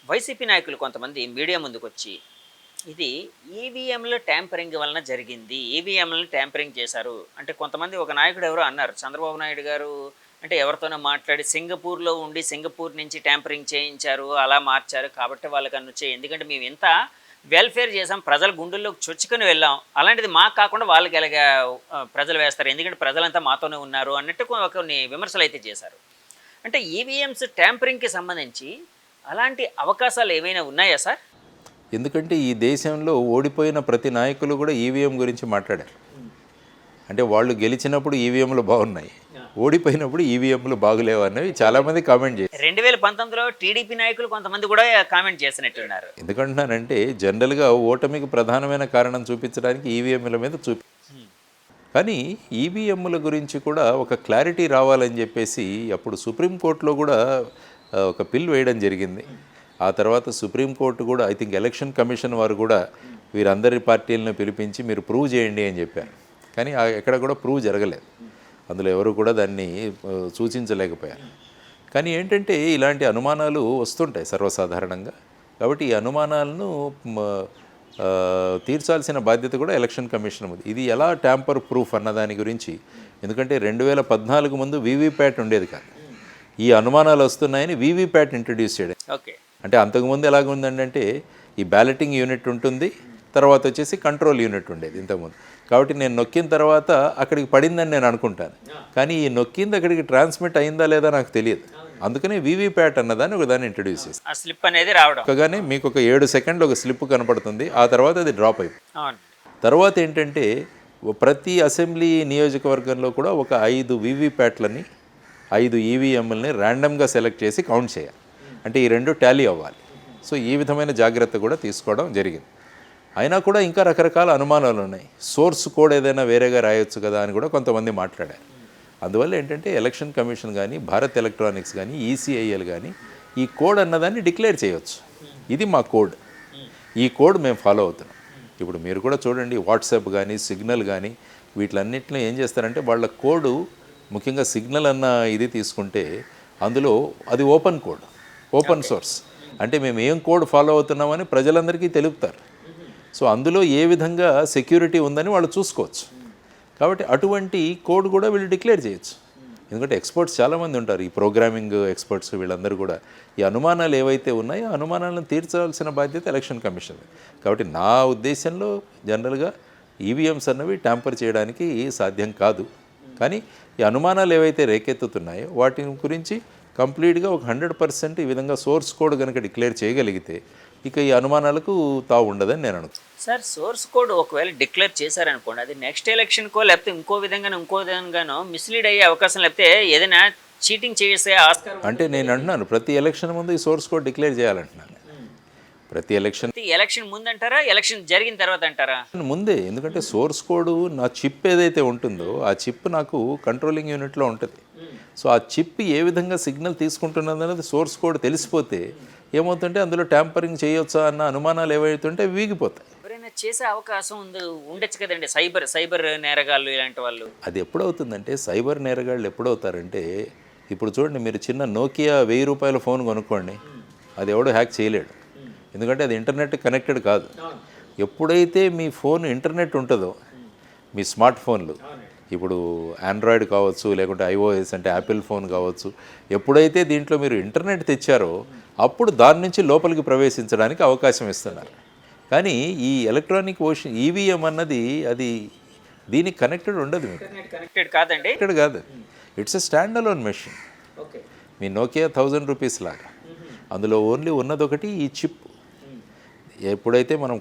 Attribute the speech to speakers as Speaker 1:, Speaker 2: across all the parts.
Speaker 1: YCP నాయకులు కొంతమంది media ముందుకొచ్చి, ఇది ఈవీఎంల ట్యాంపరింగ్ వలన జరిగింది. ఈవీఎంలని ట్యాంపరింగ్ చేశారు. అంటే కొంతమంది ఒక నాయకుడు ఎవరో అన్నారు. చంద్రబాబు నాయుడు గారు అంటే ఎవరితోనో మాట్లాడి సింగపూర్‌లో ఉండి సింగపూర్ నుంచి ట్యాంపరింగ్ చేయించారు. అలా మార్చారు. కాబట్టి వాళ్ళకనొచ్చాయి. ఎందుకంటే మేము ఇంత వెల్‌ఫేర్ చేసాం. ప్రజల గుండెల్లోకి చొచ్చుకొని వెళ్ళాం. అలాంటిది మాకు కాకుండా వాళ్ళకి ఎలాగా ప్రజలు వేస్తారు. ఎందుకంటే ప్రజలంతా మాతోనే ఉన్నారు అన్నట్టు కొన్ని విమర్శలైతే చేశారు. అంటే ఈవీఎంస్ ట్యాంపరింగ్‌కి సంబంధించి అలాంటి అవకాశాలు ఏవైనా ఉన్నాయా సార్?
Speaker 2: ఎందుకంటే ఈ దేశంలో ఓడిపోయిన ప్రతి నాయకులు కూడా ఈవీఎం గురించి మాట్లాడారు. అంటే వాళ్ళు గెలిచినప్పుడు ఈవీఎంలు బాగున్నాయి, ఓడిపోయినప్పుడు ఈవీఎంలు బాగులేవు అన్నవి చాలామంది కామెంట్ చేశారు.
Speaker 1: 2019లో టీడీపీ నాయకులు కొంతమంది కూడా కామెంట్ చేసినట్టున్నారు.
Speaker 2: ఎందుకంటున్నానంటే జనరల్గా ఓటమికి ప్రధానమైన కారణం చూపించడానికి ఈవీఎంల మీద కానీ ఈవీఎంల గురించి కూడా ఒక క్లారిటీ రావాలని చెప్పేసి అప్పుడు సుప్రీంకోర్టులో కూడా ఒక పిల్ వేయడం జరిగింది. ఆ తర్వాత సుప్రీంకోర్టు కూడా ఐ థింక్ ఎలక్షన్ కమిషన్ వారు కూడా వీరందరి పార్టీలను పిలిపించి మీరు ప్రూవ్ చేయండి అని చెప్పారు. కానీ ఎక్కడ కూడా ప్రూవ్ జరగలేదు. అందులో ఎవరు కూడా దాన్ని సూచించలేకపోయారు. కానీ ఏంటంటే ఇలాంటి అనుమానాలు వస్తుంటాయి సర్వసాధారణంగా. కాబట్టి ఈ అనుమానాలను తీర్చాల్సిన బాధ్యత కూడా ఎలక్షన్ కమిషన్ ఉంది. ఇది ఎలా ట్యాంపర్ ప్రూఫ్ అన్న దాని గురించి, ఎందుకంటే 2014 ముందు వీవీప్యాట్ ఉండేది కాదు. ఈ అనుమానాలు వస్తున్నాయని వీవీప్యాట్ ఇంట్రడ్యూస్ చేయడం.
Speaker 1: ఓకే,
Speaker 2: అంటే అంతకుముందు ఎలాగుందంటే ఈ బ్యాలెటింగ్ యూనిట్ ఉంటుంది, తర్వాత వచ్చేసి కంట్రోల్ యూనిట్ ఉండేది ఇంతకుముందు. కాబట్టి నేను నొక్కిన తర్వాత అక్కడికి పడిందని నేను అనుకుంటాను, కానీ ఈ నొక్కింది అక్కడికి ట్రాన్స్మిట్ అయిందా లేదా నాకు తెలియదు. అందుకని వీవీప్యాట్ అన్నదాన్ని ఒకదాన్ని ఇంట్రడ్యూస్ చేసి
Speaker 1: ఆ స్లిప్ అనేది రావడం.
Speaker 2: కానీ మీకు ఒక 7 సెకండ్లు ఒక స్లిప్ కనపడుతుంది, ఆ తర్వాత అది డ్రాప్ అయిపోయింది. తర్వాత ఏంటంటే ప్రతి అసెంబ్లీ నియోజకవర్గంలో కూడా ఒక 5 వీవీప్యాట్లని 5 ఈవీఎంలని ర్యాండమ్గా సెలెక్ట్ చేసి కౌంట్ చేయాలి. అంటే ఈ రెండు టాలీ అవ్వాలి. సో ఈ విధమైన జాగ్రత్త కూడా తీసుకోవడం జరిగింది. అయినా కూడా ఇంకా రకరకాల అనుమానాలు ఉన్నాయి. సోర్స్ కోడ్ ఏదైనా వేరేగా రాయొచ్చు కదా అని కూడా కొంతమంది మాట్లాడారు. అందువల్ల ఏంటంటే ఎలక్షన్ కమిషన్ కానీ, భారత్ ఎలక్ట్రానిక్స్ కానీ, ఈసీఐఎల్ కానీ ఈ కోడ్ అన్నదాన్ని డిక్లేర్ చేయవచ్చు. ఇది మా కోడ్, ఈ కోడ్ మేము ఫాలో అవుతున్నాం. ఇప్పుడు మీరు కూడా చూడండి, వాట్సాప్ కానీ, సిగ్నల్ కానీ వీటిలన్నింటిలో ఏం చేస్తారంటే వాళ్ళ కోడు, ముఖ్యంగా సిగ్నల్ అన్న ఇది తీసుకుంటే అందులో అది ఓపెన్ కోడ్, ఓపెన్ సోర్స్. అంటే మేము ఏం కోడ్ ఫాలో అవుతున్నామని ప్రజలందరికీ తెలుపుతారు. సో అందులో ఏ విధంగా సెక్యూరిటీ ఉందని వాళ్ళు చూసుకోవచ్చు. కాబట్టి అటువంటి కోడ్ కూడా వీళ్ళు డిక్లేర్ చేయొచ్చు. ఎందుకంటే ఎక్స్పర్ట్స్ చాలామంది ఉంటారు, ఈ ప్రోగ్రామింగ్ ఎక్స్పర్ట్స్, వీళ్ళందరూ కూడా ఈ అనుమానాలు ఏవైతే ఉన్నాయో ఆ అనుమానాలను తీర్చాల్సిన బాధ్యత ఎలక్షన్ కమిషన్. కాబట్టి నా ఉద్దేశంలో జనరల్గా ఈవీఎంస్ అన్నవి ట్యాంపర్ చేయడానికి సాధ్యం కాదు. కానీ ఈ అనుమానాలు ఏవైతే రేకెత్తుతున్నాయో వాటి గురించి కంప్లీట్గా ఒక 100% ఈ విధంగా సోర్స్ కోడ్ కనుక డిక్లేర్ చేయగలిగితే ఇక ఈ అనుమానాలకు తావు ఉండదని నేను అనుకుంటున్నాను.
Speaker 1: సార్, సోర్స్ కోడ్ ఒకవేళ డిక్లేర్ చేశారనుకోండి, అది నెక్స్ట్ ఎలక్షన్కో లేకపోతే ఇంకో విధంగానో మిస్లీడ్ అయ్యే అవకాశం, లేకపోతే ఏదైనా చీటింగ్ చేసే ఆస్కారం.
Speaker 2: అంటే నేను అంటున్నాను ప్రతి ఎలక్షన్ ముందు ఈ సోర్స్ కోడ్ డిక్లేర్ చేయాలంటున్నాను. ప్రతి
Speaker 1: ఎలక్షన్ ముందంటారా, ఎలక్షన్ జరిగిన తర్వాత అంటారా?
Speaker 2: ముందే. ఎందుకంటే సోర్స్ కోడ్ నా చిప్ ఏదైతే ఉంటుందో ఆ చిప్ నాకు కంట్రోలింగ్ యూనిట్లో ఉంటుంది. సో ఆ చిప్ ఏ విధంగా సిగ్నల్ తీసుకుంటున్నది అనేది సోర్స్ కోడ్ తెలిసిపోతే ఏమవుతుంటే అందులో ట్యాంపరింగ్ చేయొచ్చా అన్న అనుమానాలు ఏవైతుంటే వీగిపోతాయి.
Speaker 1: ఎవరైనా చేసే అవకాశం ఉండొచ్చు కదండి, సైబర్ నేరగాళ్ళు ఇలాంటి వాళ్ళు.
Speaker 2: అది ఎప్పుడవుతుందంటే సైబర్ నేరగాళ్ళు ఎప్పుడవుతారంటే, ఇప్పుడు చూడండి, మీరు చిన్న నోకియా 1000 రూపాయల ఫోన్ కొనుక్కోండి, అది ఎవడో హ్యాక్ చేయలేడు. ఎందుకంటే అది ఇంటర్నెట్ కనెక్టెడ్ కాదు. ఎప్పుడైతే మీ ఫోన్ ఇంటర్నెట్ ఉంటుందో, మీ స్మార్ట్ ఫోన్లు, ఇప్పుడు ఆండ్రాయిడ్ కావచ్చు, లేకుంటే ఐఓఎస్ అంటే యాపిల్ ఫోన్ కావచ్చు, ఎప్పుడైతే దీంట్లో మీరు ఇంటర్నెట్ తెచ్చారో అప్పుడు దాని నుంచి లోపలికి ప్రవేశించడానికి అవకాశం ఇస్తున్నారు. కానీ ఈ ఎలక్ట్రానిక్ ఈవీఎం అన్నది అది దీనికి కనెక్టెడ్ ఉండదు. మీకు
Speaker 1: కనెక్టెడ్ కాదండి,
Speaker 2: కనెక్టెడ్ కాదు. It's a stand alone machine. Me Nokia 1000 rupees లాగా అందులో ఓన్లీ ఉన్నదొకటి ఈ చిప్. ఎప్పుడైతే మనం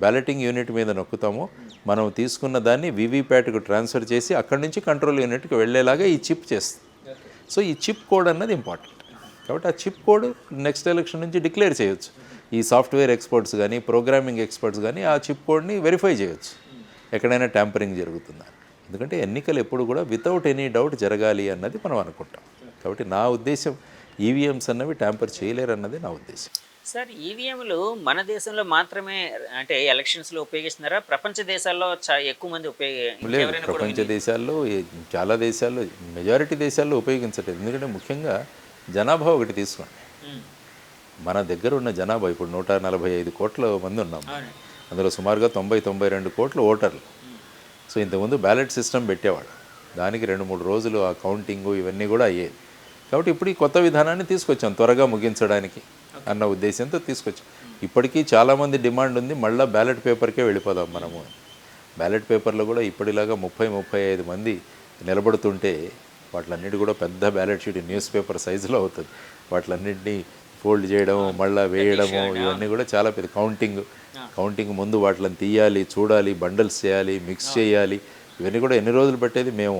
Speaker 2: బ్యాలెటింగ్ యూనిట్ మీద నొక్కుతామో మనం తీసుకున్న దాన్ని వీవీప్యాట్కు ట్రాన్స్ఫర్ చేసి అక్కడి నుంచి కంట్రోల్ యూనిట్కి వెళ్ళేలాగా ఈ చిప్ చేస్తుంది. సో ఈ చిప్ కోడ్ అన్నది ఇంపార్టెంట్. కాబట్టి ఆ చిప్ కోడ్ నెక్స్ట్ ఎలక్షన్ నుంచి డిక్లేర్ చేయొచ్చు. ఈ సాఫ్ట్వేర్ ఎక్స్పర్ట్స్ కానీ, ప్రోగ్రామింగ్ ఎక్స్పర్ట్స్ కానీ ఆ చిప్ కోడ్ని వెరిఫై చేయొచ్చు ఎక్కడైనా ట్యాంపరింగ్ జరుగుతుందా. ఎందుకంటే ఎన్నికలు ఎప్పుడు కూడా వితౌట్ ఎనీ డౌట్ జరగాలి అన్నది మనం అనుకుంటాం. కాబట్టి నా ఉద్దేశం ఈవీఎంస్ అన్నవి ట్యాంపర్ చేయలేరు అన్నది నా ఉద్దేశం.
Speaker 1: సార్, ఈవీఎంలు మన దేశంలో మాత్రమే అంటే ఎలక్షన్స్లో ఉపయోగిస్తున్నారా? ప్రపంచ దేశాల్లో ఎక్కువ మంది
Speaker 2: లేదు. ప్రపంచ దేశాల్లో చాలా దేశాల్లో, మెజారిటీ దేశాల్లో ఉపయోగించట్లేదు. ఎందుకంటే ముఖ్యంగా జనాభా ఒకటి తీసుకోండి. మన దగ్గర ఉన్న జనాభా ఇప్పుడు 145 కోట్ల మంది ఉన్నాం, అందులో సుమారుగా 92 కోట్ల ఓటర్లు. సో ఇంతకుముందు బ్యాలెట్ సిస్టమ్ పెట్టేవాడు, దానికి 2-3 రోజులు ఆ కౌంటింగు ఇవన్నీ కూడా అయ్యేది. కాబట్టి ఇప్పుడు ఈ కొత్త విధానాన్ని తీసుకొచ్చాం త్వరగా ముగించడానికి అన్న ఉద్దేశంతో తీసుకొచ్చాం. ఇప్పటికీ చాలామంది డిమాండ్ ఉంది, మళ్ళీ బ్యాలెట్ పేపర్కే వెళ్ళిపోదాం మనము. బ్యాలెట్ పేపర్లో కూడా ఇప్పటిలాగా 30-35 మంది నిలబడుతుంటే వాటిలన్నిటి కూడా పెద్ద బ్యాలెట్ షీట్ న్యూస్ పేపర్ సైజులో అవుతుంది. వాటిలన్నింటినీ ఫోల్డ్ చేయడం, మళ్ళీ వేయడము, ఇవన్నీ కూడా చాలా పెద్ద కౌంటింగ్ ముందు వాటిని తీయాలి, చూడాలి, బండల్స్ చేయాలి, మిక్స్ చేయాలి. ఇవన్నీ కూడా ఎన్ని రోజులు పట్టేది మేము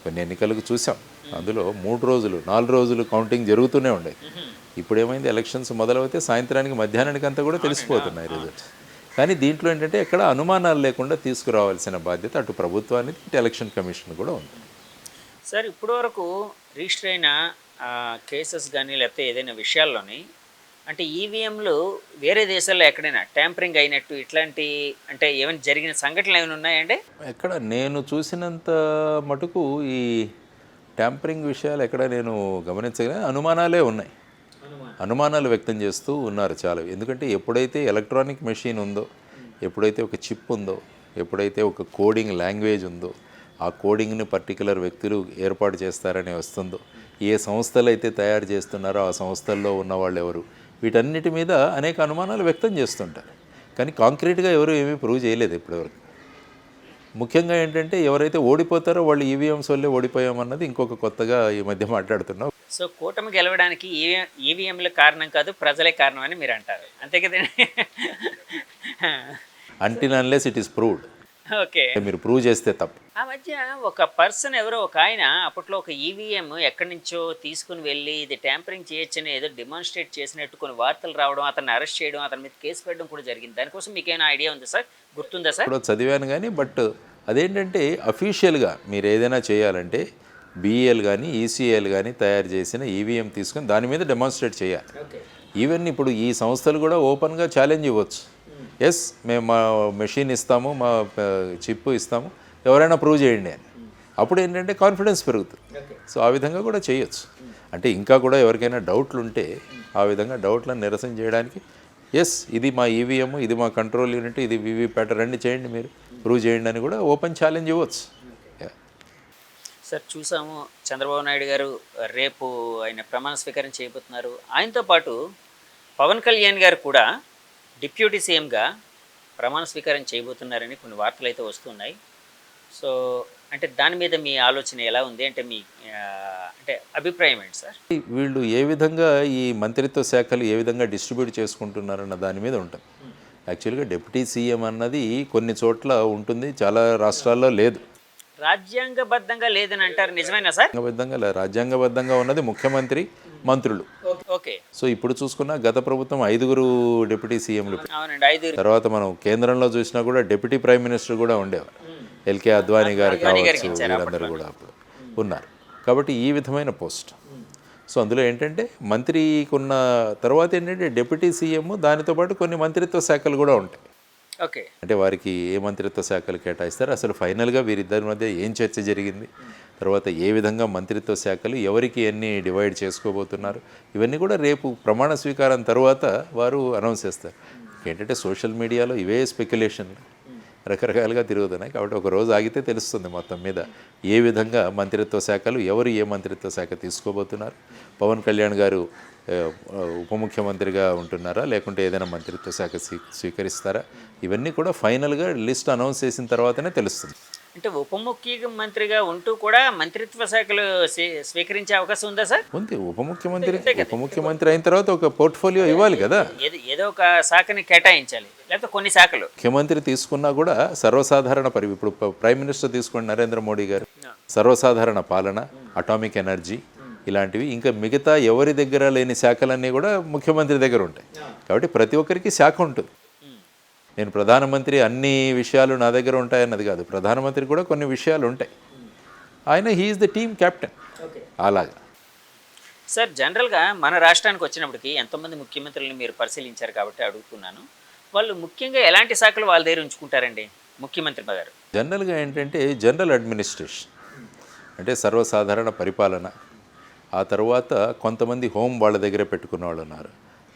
Speaker 2: కొన్ని ఎన్నికలకు చూసాం. అందులో 3 రోజులు 4 రోజులు కౌంటింగ్ జరుగుతూనే ఉండేది. ఇప్పుడు ఏమైంది, ఎలక్షన్స్ మొదలవుతే సాయంత్రానికి మధ్యాహ్నానికి అంతా కూడా తెలిసిపోతున్నాయి రిజల్ట్స్. కానీ దీంట్లో ఏంటంటే ఎక్కడ అనుమానాలు లేకుండా తీసుకురావాల్సిన బాధ్యత అటు ప్రభుత్వానికి ఇటు ఎలక్షన్ కమిషన్ కూడా ఉంది.
Speaker 1: సార్ ఇప్పటి వరకు రిజిస్టర్ అయిన కేసెస్ కానీ లేకపోతే ఏదైనా విషయాల్లోని అంటే ఈవీఎంలు వేరే దేశాల్లో ఎక్కడైనా ట్యాంపరింగ్ అయినట్టు ఇట్లాంటి అంటే ఏమైనా జరిగిన సంఘటనలు ఏమైనా ఉన్నాయండి?
Speaker 2: ఎక్కడ నేను చూసినంత మటుకు ఈ ట్యాంపరింగ్ విషయాలు ఎక్కడ నేను గమనించగానే అనుమానాలే ఉన్నాయి. అనుమానాలు వ్యక్తం చేస్తూ ఉన్నారు చాలా. ఎందుకంటే ఎప్పుడైతే ఎలక్ట్రానిక్ మెషిన్ ఉందో, ఎప్పుడైతే ఒక చిప్ ఉందో, ఎప్పుడైతే ఒక కోడింగ్ లాంగ్వేజ్ ఉందో, ఆ కోడింగ్ని పర్టికులర్ వ్యక్తులు ఏర్పాటు చేస్తారని వస్తుందో, ఏ సంస్థలు అయితే తయారు చేస్తున్నారో ఆ సంస్థల్లో ఉన్న వాళ్ళు ఎవరు, వీటన్నిటి మీద అనేక అనుమానాలు వ్యక్తం చేస్తుంటారు. కానీ కాంక్రీట్గా ఎవరు ఏమీ ప్రూవ్ చేయలేదు ఇప్పటివరకు. ముఖ్యంగా ఏంటంటే ఎవరైతే ఓడిపోతారో వాళ్ళు ఈవీఎంస్ వల్లే ఓడిపోయామన్నది ఇంకొక కొత్తగా ఈ మధ్య మాట్లాడుతున్నాం.
Speaker 1: సో కూటమి గెలవడానికి ఈవీఎంల కారణం కాదు, ప్రజలే కారణం అని మీరు అంటారు, అంతే కదండి?
Speaker 2: Until unless it is proved.
Speaker 1: Okay,
Speaker 2: మీరు ప్రూవ్ చేస్తే తప్పు.
Speaker 1: ఆ మధ్య ఒక పర్సన్ ఎవరో ఒక ఆయన అప్పట్లో ఒక ఈవీఎం ఎక్కడి నుంచో తీసుకుని వెళ్ళి ఇది ట్యాంపరింగ్ చేయొచ్చని ఏదో డెమాన్స్ట్రేట్ చేసినట్టు కొన్ని వార్తలు రావడం, అతన్ని అరెస్ట్ చేయడం, అతని మీద కేసు పెట్టడం కూడా జరిగింది. దానికోసం మీకు ఏమైనా ఐడియా ఉందా సార్, గుర్తుందా సార్?
Speaker 2: ఇప్పుడు చదివాను కానీ, బట్ అదేంటంటే అఫీషియల్గా మీరు ఏదైనా చేయాలంటే బీఈఎల్ కానీ ఈసీఎల్ కానీ తయారు చేసిన ఈవీఎం తీసుకొని దాని మీద డెమాన్స్ట్రేట్ చేయాలి. ఈవెన్ ఇప్పుడు ఈ సంస్థలు కూడా ఓపెన్గా ఛాలెంజ్ ఇవ్వచ్చు. ఎస్, మేము మా మెషిన్ ఇస్తాము, మా చిప్ ఇస్తాము, ఎవరైనా ప్రూవ్ చేయండి అని. అప్పుడు ఏంటంటే కాన్ఫిడెన్స్ పెరుగుతుంది. సో ఆ విధంగా కూడా చేయొచ్చు. అంటే ఇంకా కూడా ఎవరికైనా డౌట్లు ఉంటే ఆ విధంగా డౌట్లను నిరసన చేయడానికి, ఎస్ ఇది మా ఈవీఎం, ఇది మా కంట్రోల్ యూనిట్, ఇది వీవీప్యాట్, రండి చేయండి, మీరు ప్రూవ్ చేయండి అని కూడా ఓపెన్ ఛాలెంజ్ ఇవ్వచ్చు.
Speaker 1: సార్ చూసాము, చంద్రబాబు నాయుడు గారు రేపు ఆయన ప్రమాణ స్వీకారం చేయబోతున్నారు. ఆయనతో పాటు పవన్ కళ్యాణ్ గారు కూడా డిప్యూటీ సీఎంగా ప్రమాణ స్వీకారం చేయబోతున్నారని కొన్ని వార్తలు అయితే వస్తున్నాయి. సో అంటే దాని మీద మీ ఆలోచన ఎలా ఉంది, అంటే మీ అంటే అభిప్రాయం ఏంటి సార్?
Speaker 2: వీళ్ళు ఏ విధంగా ఈ మంత్రిత్వ శాఖలు ఏ విధంగా డిస్ట్రిబ్యూట్ చేసుకుంటున్నారన్న దాని మీద ఉంటుంది. యాక్చువల్గా డిప్యూటీ సీఎం అన్నది కొన్ని చోట్ల ఉంటుంది, చాలా రాష్ట్రాల్లో లేదు.
Speaker 1: రాజ్యాంగబద్ధంగా లేదని అంటారు, నిజమేనా సార్?
Speaker 2: రాజ్యాంగబద్ధంగా ఉన్నది ముఖ్యమంత్రి, మంత్రులు.
Speaker 1: ఓకే.
Speaker 2: సో ఇప్పుడు చూసుకున్నా గత ప్రభుత్వం 5 డిప్యూటీ సీఎంలు.
Speaker 1: అవునండి, 5.
Speaker 2: తర్వాత మనం కేంద్రంలో చూసినా కూడా డిప్యూటీ ప్రైమ్ మినిస్టర్ కూడా ఉండేవారు. ఎల్కే అద్వానీ గారు కావచ్చు, వీళ్ళందరూ కూడా అప్పుడు ఉన్నారు. కాబట్టి ఈ విధమైన పోస్ట్. సో అందులో ఏంటంటే మంత్రికి ఉన్న తర్వాత ఏంటంటే డిప్యూటీ సీఎం, దానితో పాటు కొన్ని మంత్రిత్వ శాఖలు కూడా ఉంటాయి.
Speaker 1: ఓకే.
Speaker 2: అంటే వారికి ఏ మంత్రిత్వ శాఖలు కేటాయిస్తారు, అసలు ఫైనల్గా వీరిద్దరి మధ్య ఏం చర్చ జరిగింది, తర్వాత ఏ విధంగా మంత్రిత్వ శాఖలు ఎవరికి ఎన్ని డివైడ్ చేసుకోబోతున్నారు, ఇవన్నీ కూడా రేపు ప్రమాణ స్వీకారం తర్వాత వారు అనౌన్స్ చేస్తారు. ఏంటంటే సోషల్ మీడియాలో ఇవే స్పెక్యులేషన్లు రకరకాలుగా తిరుగుతున్నాయి. కాబట్టి ఒక రోజు ఆగితే తెలుస్తుంది మొత్తం మీద ఏ విధంగా మంత్రిత్వ శాఖలు ఎవరు ఏ మంత్రిత్వ శాఖ తీసుకోబోతున్నారు. పవన్ కళ్యాణ్ గారు ఉప ముఖ్యమంత్రిగా ఉంటున్నారా, లేకుంటే ఏదైనా మంత్రిత్వ శాఖ స్వీకరిస్తారా, ఇవన్నీ కూడా ఫైనల్గా లిస్ట్ అనౌన్స్ చేసిన తర్వాతనే తెలుస్తుంది.
Speaker 1: అంటే ఉప ముఖ్యమంత్రిగా ఉంటూ కూడా మంత్రిత్వ శాఖలు స్వీకరించే అవకాశం ఉందా సార్?
Speaker 2: ఉంది. ఉప ముఖ్యమంత్రి అయిన తర్వాత ఒక పోర్ట్ఫోలియో ఇవ్వాలి కదా,
Speaker 1: ఏదో ఒక శాఖని కేటాయించాలి, లేకపోతే కొన్ని శాఖలు.
Speaker 2: ముఖ్యమంత్రి తీసుకున్నా కూడా సర్వసాధారణ ఇప్పుడు ప్రైమ్ మినిస్టర్ తీసుకోండి, నరేంద్ర మోడీ గారు, సర్వసాధారణ పాలన, అటామిక్ ఎనర్జీ, ఇలాంటివి ఇంకా మిగతా ఎవరి దగ్గర లేని శాఖలన్నీ కూడా ముఖ్యమంత్రి దగ్గర ఉంటాయి. కాబట్టి ప్రతి ఒక్కరికి శాఖ ఉంటుంది. నేను ప్రధానమంత్రి అన్ని విషయాలు నా దగ్గర ఉంటాయన్నది కాదు, ప్రధానమంత్రి కూడా కొన్ని విషయాలు ఉంటాయి. ఆయన హీఈస్ ద టీమ్ క్యాప్టెన్. అలాగా
Speaker 1: సార్ జనరల్గా మన రాష్ట్రానికి వచ్చినప్పటికి ఎంతోమంది ముఖ్యమంత్రులను మీరు పరిశీలించారు కాబట్టి అడుగుతున్నాను, వాళ్ళు ముఖ్యంగా ఎలాంటి శాఖలు వాళ్ళ దగ్గర ఉంచుకుంటారండి ముఖ్యమంత్రి గారు?
Speaker 2: జనరల్గా ఏంటంటే జనరల్ అడ్మినిస్ట్రేషన్ అంటే సర్వసాధారణ పరిపాలన, ఆ తర్వాత కొంతమంది హోమ్ వాళ్ళ దగ్గర పెట్టుకున్న వాళ్ళు ఉన్నారు,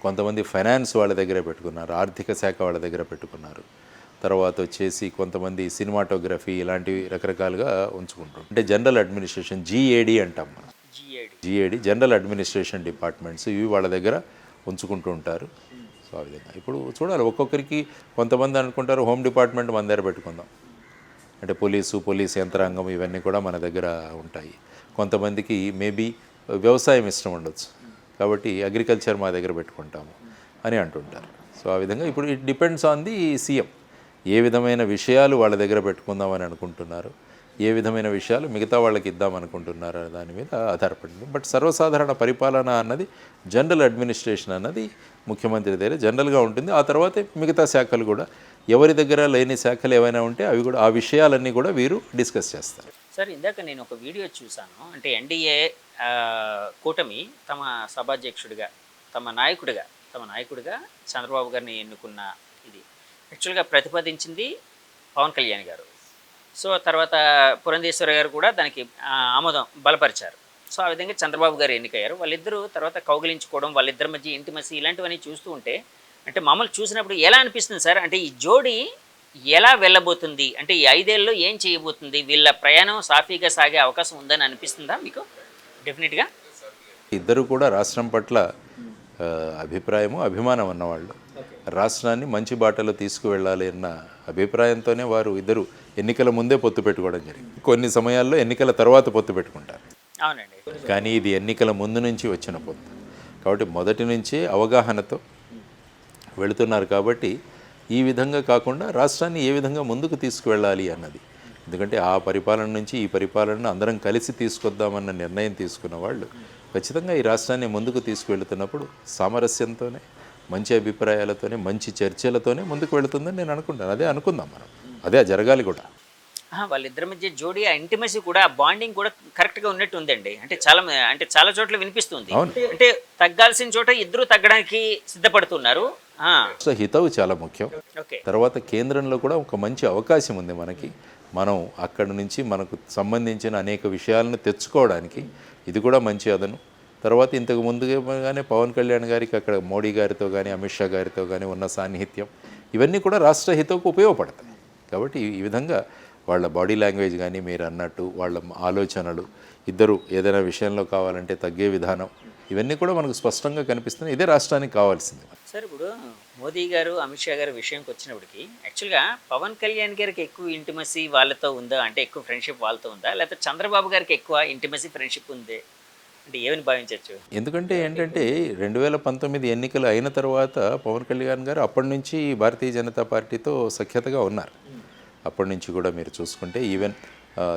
Speaker 2: కొంతమంది ఫైనాన్స్ వాళ్ళ దగ్గర పెట్టుకున్నారు, ఆర్థిక శాఖ వాళ్ళ దగ్గర పెట్టుకున్నారు. తర్వాత వచ్చేసి కొంతమంది సినిమాటోగ్రఫీ ఇలాంటివి రకరకాలుగా ఉంచుకుంటారు. అంటే జనరల్ అడ్మినిస్ట్రేషన్ జీఏడి అంటాం మనం. జీఏడి జనరల్ అడ్మినిస్ట్రేషన్ డిపార్ట్మెంట్స్ ఇవి వాళ్ళ దగ్గర ఉంచుకుంటూ ఉంటారు. సో ఆ విధంగా ఇప్పుడు చూడాలి, ఒక్కొక్కరికి కొంతమంది అనుకుంటారు హోమ్ డిపార్ట్మెంట్ మన దగ్గర పెట్టుకుందాం, అంటే పోలీస్ యంత్రాంగం ఇవన్నీ కూడా మన దగ్గర ఉంటాయి. కొంతమందికి మేబీ వ్యవసాయం ఇష్టం ఉండొచ్చు, కాబట్టి అగ్రికల్చర్ మా దగ్గర పెట్టుకుంటాము అని అంటుంటారు. సో ఆ విధంగా ఇప్పుడు it depends on the CM ఏ విధమైన విషయాలు వాళ్ళ దగ్గర పెట్టుకుందామని అనుకుంటున్నారు, ఏ విధమైన విషయాలు మిగతా వాళ్ళకి ఇద్దామనుకుంటున్నారు అనే దాని మీద ఆధారపడింది. బట్ సర్వసాధారణ పరిపాలన అన్నది జనరల్ అడ్మినిస్ట్రేషన్ అన్నది ముఖ్యమంత్రి దగ్గర జనరల్గా ఉంటుంది. ఆ తర్వాతే మిగతా శాఖలు కూడా ఎవరి దగ్గర లేని శాఖలు ఏవైనా ఉంటే అవి కూడా ఆ విషయాలన్నీ కూడా వీరు డిస్కస్ చేస్తారు.
Speaker 1: సార్ ఇందాక నేను ఒక వీడియో చూశాను, అంటే ఎన్డీఏ కూటమి తమ సభాధ్యక్షుడిగా తమ నాయకుడిగా చంద్రబాబు గారిని ఎన్నుకున్న ఇది యాక్చువల్గా ప్రతిపాదించింది పవన్ కళ్యాణ్ గారు. సో తర్వాత పురంధేశ్వరి గారు కూడా దానికి ఆమోదం బలపరిచారు. సో ఆ విధంగా చంద్రబాబు గారు ఎన్నికయ్యారు. వాళ్ళిద్దరూ తర్వాత కౌగిలించుకోవడం, వాళ్ళిద్దరి మధ్య ఇంటిమసీ ఇలాంటివన్నీ చూస్తూ ఉంటే అంటే మామూలు చూసినప్పుడు ఎలా అనిపిస్తుంది సార్? అంటే ఈ జోడీ ఎలా వెళ్ళబోతుంది, అంటే ఈ 5 ఏళ్ళలో ఏం చేయబోతుంది, వీళ్ళ ప్రయాణం సాఫీగా సాగే అవకాశం ఉందని అనిపిస్తుందా మీకు? డెఫినెట్గా
Speaker 2: ఇద్దరు కూడా రాష్ట్రం పట్ల అభిప్రాయము అభిమానం అన్నవాళ్ళు, రాష్ట్రాన్ని మంచి బాటలో తీసుకువెళ్ళాలి అన్న అభిప్రాయంతోనే వారు ఇద్దరు ఎన్నికల ముందే పొత్తు పెట్టుకోవడం జరిగింది. కొన్ని సమయాల్లో ఎన్నికల తర్వాత పొత్తు పెట్టుకుంటారు.
Speaker 1: అవునండి.
Speaker 2: కానీ ఇది ఎన్నికల ముందు నుంచి వచ్చిన పొత్తు కాబట్టి మొదటి నుంచే అవగాహనతో వెళుతున్నారు. కాబట్టి ఈ విధంగా కాకుండా రాష్ట్రాన్ని ఏ విధంగా ముందుకు తీసుకువెళ్ళాలి అన్నది, ఎందుకంటే ఆ పరిపాలన నుంచి ఈ పరిపాలనను అందరం కలిసి తీసుకొద్దామన్న నిర్ణయం తీసుకున్న వాళ్ళు ఖచ్చితంగా ఈ రాష్ట్రాన్ని ముందుకు తీసుకువెళుతున్నప్పుడు సామరస్యంతోనే, మంచి అభిప్రాయాలతోనే, మంచి చర్చలతోనే ముందుకు వెళుతుందని నేను అనుకుంటాను. అదే అనుకుందాం మనం, అదే జరగాలి కూడా.
Speaker 1: వాళ్ళిద్దరి మధ్య జోడీ ఆ ఇంటిమసీ కూడా, ఆ బాండింగ్ కూడా కరెక్ట్గా ఉన్నట్టు ఉందండి. అంటే చాలా చోట్ల వినిపిస్తుంది. అంటే తగ్గాల్సిన చోట ఇద్దరు తగ్గడానికి సిద్ధపడుతున్నారు.
Speaker 2: సో హితవు చాలా ముఖ్యం. తర్వాత కేంద్రంలో కూడా ఒక మంచి అవకాశం ఉంది మనకి, మనం అక్కడి నుంచి మనకు సంబంధించిన అనేక విషయాలను తెచ్చుకోవడానికి ఇది కూడా మంచి అదను. తర్వాత ఇంతకు ముందుగానే పవన్ కళ్యాణ్ గారికి అక్కడ మోడీ గారితో కానీ అమిత్ షా గారితో కానీ ఉన్న సాన్నిహిత్యం ఇవన్నీ కూడా రాష్ట్ర హితవుకు ఉపయోగపడతాయి. కాబట్టి ఈ విధంగా వాళ్ళ బాడీ లాంగ్వేజ్ కానీ మీరు అన్నట్టు వాళ్ళ ఆలోచనలు, ఇద్దరు ఏదైనా విషయంలో కావాలంటే తగ్గే విధానం, ఇవన్నీ కూడా మనకు స్పష్టంగా కనిపిస్తున్నాయి. ఇదే రాష్ట్రానికి కావాల్సింది.
Speaker 1: సార్ ఇప్పుడు మోదీ గారు అమిత్ షా గారి విషయంకి వచ్చినప్పటికీ యాక్చువల్గా పవన్ కళ్యాణ్ గారికి ఎక్కువ ఇంటిమసీ వాళ్ళతో ఉందా, అంటే ఎక్కువ ఫ్రెండ్షిప్ వాళ్ళతో ఉందా, లేకపోతే చంద్రబాబు గారికి ఎక్కువ ఇంటిమసీ ఫ్రెండ్షిప్ ఉంది అంటే ఏమని భావించవచ్చు?
Speaker 2: ఎందుకంటే ఏంటంటే 2019 ఎన్నికలు అయిన తర్వాత పవన్ కళ్యాణ్ గారు అప్పటి నుంచి భారతీయ జనతా పార్టీతో సఖ్యతగా ఉన్నారు. అప్పటి నుంచి కూడా మీరు చూసుకుంటే ఈవెన్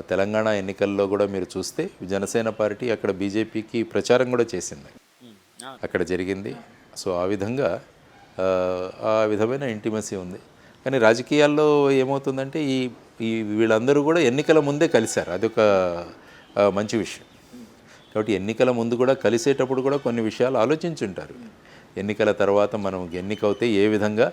Speaker 2: తెలంగాణ ఎన్నికల్లో కూడా మీరు చూస్తే జనసేన పార్టీ అక్కడ బీజేపీకి ప్రచారం కూడా చేసింది, అక్కడ జరిగింది. సో ఆ విధంగా ఆ విధమైన ఇంటిమసీ ఉంది. కానీ రాజకీయాల్లో ఏమవుతుందంటే ఈ వీళ్ళందరూ కూడా ఎన్నికల ముందే కలిశారు, అదొక మంచి విషయం. కాబట్టి ఎన్నికల ముందు కూడా కలిసేటప్పుడు కూడా కొన్ని విషయాలు ఆలోచించుంటారు. ఎన్నికల తర్వాత మనం ఎన్నికవుతే ఏ విధంగా